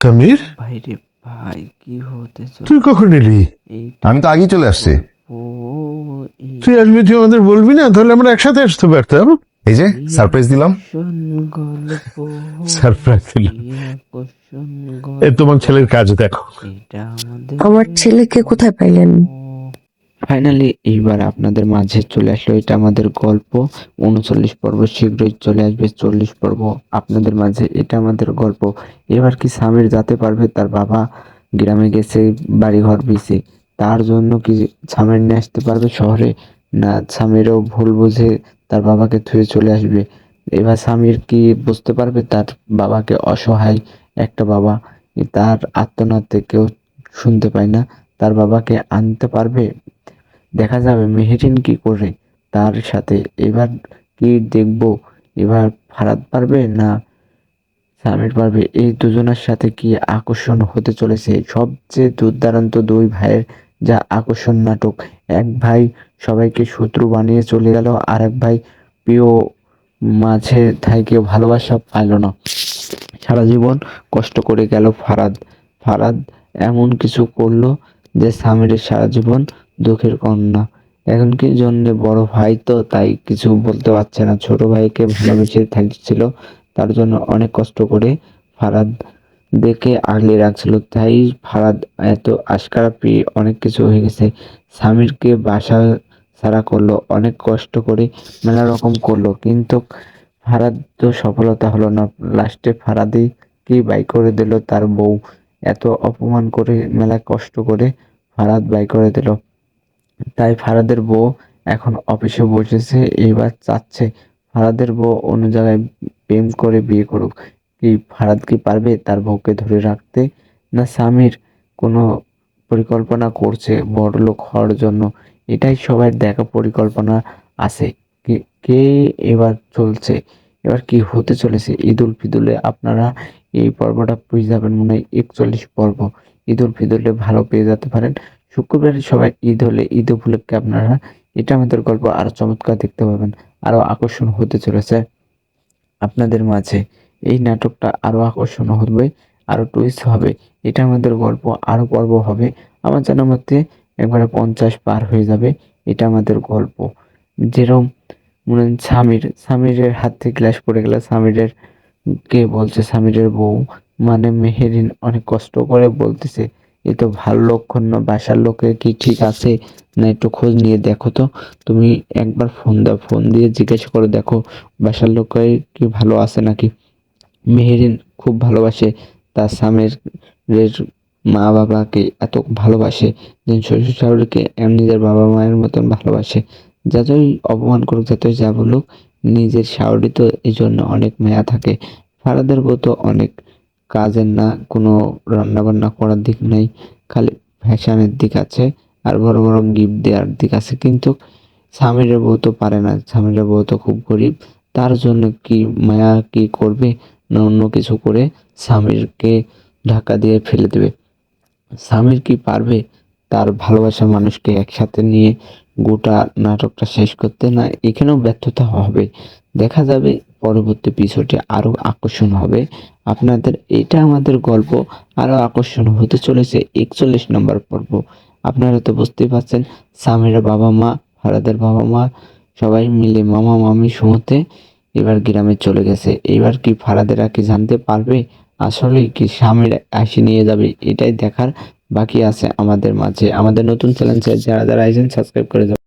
সমীর, ভাই রে ভাই, কি হতে তুই চলেছে কখন এলি? এইটা আমি তো আগেই চলে আসছি। গল্প। তুই আসবি, তুই আমাদের বলবি না? তাহলে আমরা একসাথে আসতে পারতাম। এই যে এই সারপ্রাইজ দিলাম। আকর্ষণ গল্প, সারপ্রাইজ দিলাম। এই আকর্ষণ তোমার গল্প, ছেলের কাজ দেখো। এটা আমাদের আমার ছেলেকে কোথায় পাইলেন? ফাইনালি এইবার আপনাদের মাঝে চলে আসলো এটা আমাদের গল্প 39 পর্ব। শীঘ্রই চলে আসবে 40 পর্ব আপনাদের মাঝে। এটা আমাদের গল্প। এবার কি সামির যেতে পারবে? তার বাবা গ্রামে গেছে, বাড়িঘর বিছে, তার জন্য কি সামির নিয়ে আসতে পারবে শহরে? না সামিরও ভুল বুঝে তার বাবাকে থুয়ে চলে আসবে? এবার সামির কি বুঝতে পারবে তার বাবাকে? অসহায় একটা বাবা, তার আর্তনাদ কেউ শুনতে পায় না, তার বাবাকে আনতে পারবে? দেখা যাবে মেহেরিন কি করে তার সাথে। এবার কি দেখবো? এবার ফারাদ পারবে না সামির পারবে? এই দুজনের সাথে কি আকর্ষণ হতে চলেছে সবচেয়ে দুর্দান্ত দুই ভাইয়ের যা আকর্ষণ নাটক। এক ভাই সবাইকে শত্রু বানিয়ে চলে গেল, আর এক ভাই প্রিয় মাঝে থেকে ভালোবাসা পাইল না, সারা জীবন কষ্ট করে গেল ফারাদ। ফারাদ এমন কিছু করলো যে সামিরের সারা জীবন দুঃখের কন্যা। এখন কি জন্য বড় ভাই তো তাই কিছু বলতে পারছে না, ছোট ভাইকে ভালোবেসে থাকছিল, তার জন্য অনেক কষ্ট করে ফারাদ দেখে আগলে রাখছিল। তাই ফারাদ এত আশকারা পেয়ে অনেক কিছু হয়ে গেছে। সামিরকে বাসা ছাড়া করলো, অনেক কষ্ট করে মেলা রকম করলো, কিন্তু ফারাদ তো সফলতা হলো না। লাস্টে ফারাদই কি বাই করে দিল তার বউ। এত অপমান করে মেলা কষ্ট করে ফারাদ বাই করে দিল। তাই ফারাদের বউ এখন অফিসে বসেছে, এবার চাচ্ছে ফারাদের বউ অন্য জায়গায় প্রেম করে বিয়ে করুক। কি ফারাদ কি পারবে তার বউকে ধরে রাখতে? না সামির কোনো পরিকল্পনা করছে বড়লোক হওয়ার জন্য? এটাই সবার দেখা পরিকল্পনা আছে। কে কে এবার চলছে, এবার কি হতে চলেছে? ঈদ উল ফিদুলে আপনারা এই পর্বটা পেয়ে যাবেন মনে হয় 41 পর্ব। ঈদ উল ফিদুলে ভালো পেয়ে যেতে পারেন। শুক্রবারে সবাই ঈদ হলে ঈদ উপলক্ষে আপনারা এটা আমাদের গল্প আরো চমৎকার দেখতে পাবেন, আরো আকর্ষণ হতে চলেছে আপনাদের মাঝে। এই নাটকটা আরো আকর্ষণ হবে, আরো টুইস্ট হবে। এটা আমাদের গল্প, আরো পর্ব হবে। আমার জানার মতে একবারে 50 পার হয়ে যাবে। এটা আমাদের গল্প। যেরকম মনে হয় সামিরের হাত থেকে গ্লাস পড়ে গেল, সামিরের কে বলছে, সামিরের বউ মানে মেহেরিন অনেক কষ্ট করে বলতেছে, এ তো ভালো লক্ষণ না। বাসার লোকে কি ঠিক আছে না একটু খোঁজ নিয়ে দেখো তো। তুমি একবার ফোন দাও, ফোন দিয়ে জিজ্ঞাসা করে দেখো বাসার লোকে কি ভালো আছে নাকি। মেহেরিন খুব ভালোবাসে তার স্বামীর মা বাবাকে, এত ভালোবাসে যে শ্বশুর শাশুড়িকে নিজের বাবা মায়ের মতন ভালোবাসে। যতই অপমান করুক, যতই যা বলুক, নিজের শাশুড়ি তো এই জন্য অনেক মায়া থাকে। ফারাদের বউ তো অনেক কাজের না, কোনো রান্না বান্না করার দিক নেই, খালি ফ্যাশনের দিক আছে আর বড় বড় গিফট দেওয়ার দিক আছে। কিন্তু স্বামীর বউ তো পারে না, স্বামীর বউ তো খুব গরিব। তার জন্য কি মায়া কি করবে না অন্য কিছু করে স্বামীরকে ধাক্কা দিয়ে ফেলে দেবে? স্বামীর কি পারবে তার ভালোবাসার মানুষকে একসাথে নিয়ে গোটা নাটকটা শেষ করতে? না এখানেও ব্যর্থতা হবে। দেখা যাবে পরবর্তী এপিসোডে আরো আকর্ষণ হবে আপনাদের। এটা আমাদের গল্প আরো আকর্ষণ হতে চলেছে 41 নম্বর পর্ব। আপনারা তো বুঝতেই পারছেন, স্বামীর বাবা মা, ফারাদের বাবা মা সবাই মিলে মামা মামি শুতে এবার গ্রামে চলে গেছে। এবার কি ফারাদেরা কি জানতে পারবে আসলে কি স্বামীর আসি নিয়ে যাবে? এটাই দেখার বাকি আছে আমাদের মাঝে। আমাদের নতুন চ্যানেল যারা যারা আইছেন সাবস্ক্রাইব করে যাবেন।